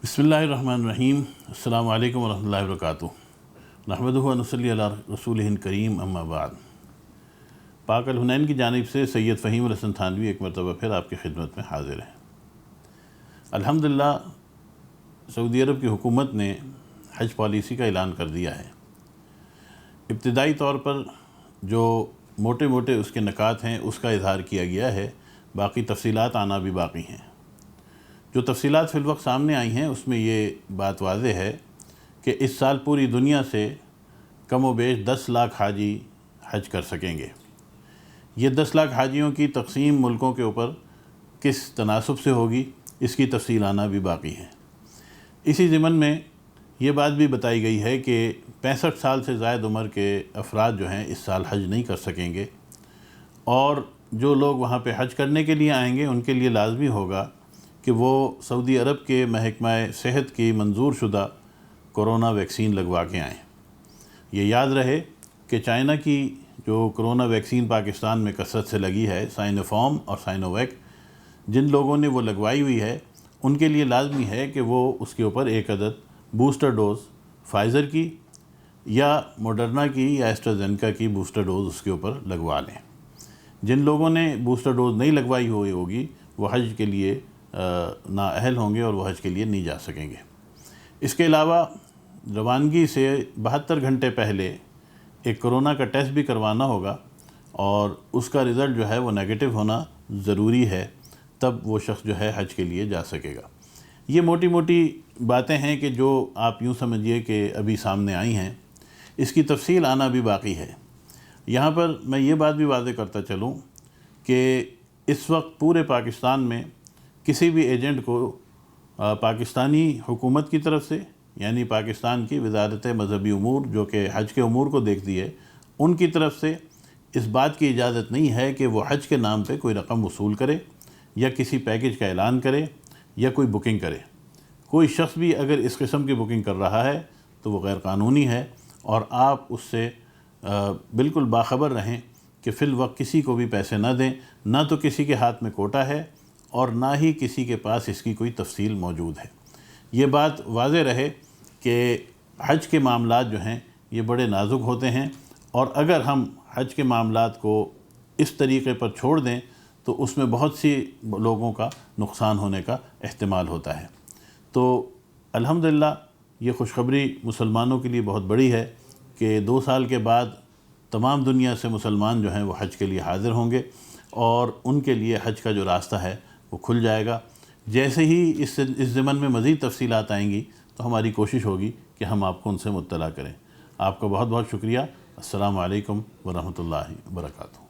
بسم اللہ الرحمن الرحیم۔ السلام علیکم ورحمۃ اللہ وبرکاتہ۔ نحمدہ و نصلی علی رسولہ الکریم، اما بعد۔ پاک الحنین کی جانب سے سید فہیم الحسن تھانوی ایک مرتبہ پھر آپ کی خدمت میں حاضر ہیں۔ الحمدللہ سعودی عرب کی حکومت نے حج پالیسی کا اعلان کر دیا ہے۔ ابتدائی طور پر جو موٹے موٹے اس کے نکات ہیں اس کا اظہار کیا گیا ہے، باقی تفصیلات آنا بھی باقی ہیں۔ جو تفصیلات فی الوقت سامنے آئی ہیں اس میں یہ بات واضح ہے کہ اس سال پوری دنیا سے کم و بیش 10 لاکھ حاجی حج کر سکیں گے۔ یہ 10 لاکھ حاجیوں کی تقسیم ملکوں کے اوپر کس تناسب سے ہوگی، اس کی تفصیل آنا بھی باقی ہے۔ اسی ضمن میں یہ بات بھی بتائی گئی ہے کہ 65 سال سے زائد عمر کے افراد جو ہیں اس سال حج نہیں کر سکیں گے، اور جو لوگ وہاں پہ حج کرنے کے لیے آئیں گے ان کے لیے لازمی ہوگا کہ وہ سعودی عرب کے محکمہ صحت کی منظور شدہ کورونا ویکسین لگوا کے آئیں۔ یہ یاد رہے کہ چائنا کی جو کرونا ویکسین پاکستان میں کثرت سے لگی ہے، سائنو فارم اور سائنو ویک، جن لوگوں نے وہ لگوائی ہوئی ہے ان کے لیے لازمی ہے کہ وہ اس کے اوپر ایک عدد بوسٹر ڈوز فائزر کی یا موڈرنا کی یا ایسٹرازینیکا کی بوسٹر ڈوز اس کے اوپر لگوا لیں۔ جن لوگوں نے بوسٹر ڈوز نہیں لگوائی ہوئی ہوگی وہ حج کے لیے نااہل ہوں گے اور وہ حج کے لیے نہیں جا سکیں گے۔ اس کے علاوہ روانگی سے 72 گھنٹے پہلے ایک کرونا کا ٹیسٹ بھی کروانا ہوگا، اور اس کا رزلٹ جو ہے وہ نیگیٹو ہونا ضروری ہے، تب وہ شخص جو ہے حج کے لیے جا سکے گا۔ یہ موٹی موٹی باتیں ہیں کہ جو آپ یوں سمجھیے کہ ابھی سامنے آئی ہیں، اس کی تفصیل آنا بھی باقی ہے۔ یہاں پر میں یہ بات بھی واضح کرتا چلوں کہ اس وقت پورے پاکستان میں کسی بھی ایجنٹ کو پاکستانی حکومت کی طرف سے، یعنی پاکستان کی وزارت مذہبی امور جو کہ حج کے امور کو دیکھتی ہے، ان کی طرف سے اس بات کی اجازت نہیں ہے کہ وہ حج کے نام پہ کوئی رقم وصول کرے یا کسی پیکج کا اعلان کرے یا کوئی بکنگ کرے۔ کوئی شخص بھی اگر اس قسم کی بکنگ کر رہا ہے تو وہ غیر قانونی ہے، اور آپ اس سے بالکل باخبر رہیں کہ فی الوقت کسی کو بھی پیسے نہ دیں، نہ تو کسی کے ہاتھ میں کوٹا ہے اور نہ ہی کسی کے پاس اس کی کوئی تفصیل موجود ہے۔ یہ بات واضح رہے کہ حج کے معاملات جو ہیں یہ بڑے نازک ہوتے ہیں، اور اگر ہم حج کے معاملات کو اس طریقے پر چھوڑ دیں تو اس میں بہت سی لوگوں کا نقصان ہونے کا احتمال ہوتا ہے۔ تو الحمدللہ یہ خوشخبری مسلمانوں کے لیے بہت بڑی ہے کہ 2 سال کے بعد تمام دنیا سے مسلمان جو ہیں وہ حج کے لیے حاضر ہوں گے، اور ان کے لیے حج کا جو راستہ ہے وہ کھل جائے گا۔ جیسے ہی اس ضمن میں مزید تفصیلات آئیں گی تو ہماری کوشش ہوگی کہ ہم آپ کو ان سے مطلع کریں۔ آپ کا بہت بہت شکریہ۔ السلام علیکم ورحمۃ اللہ وبرکاتہ۔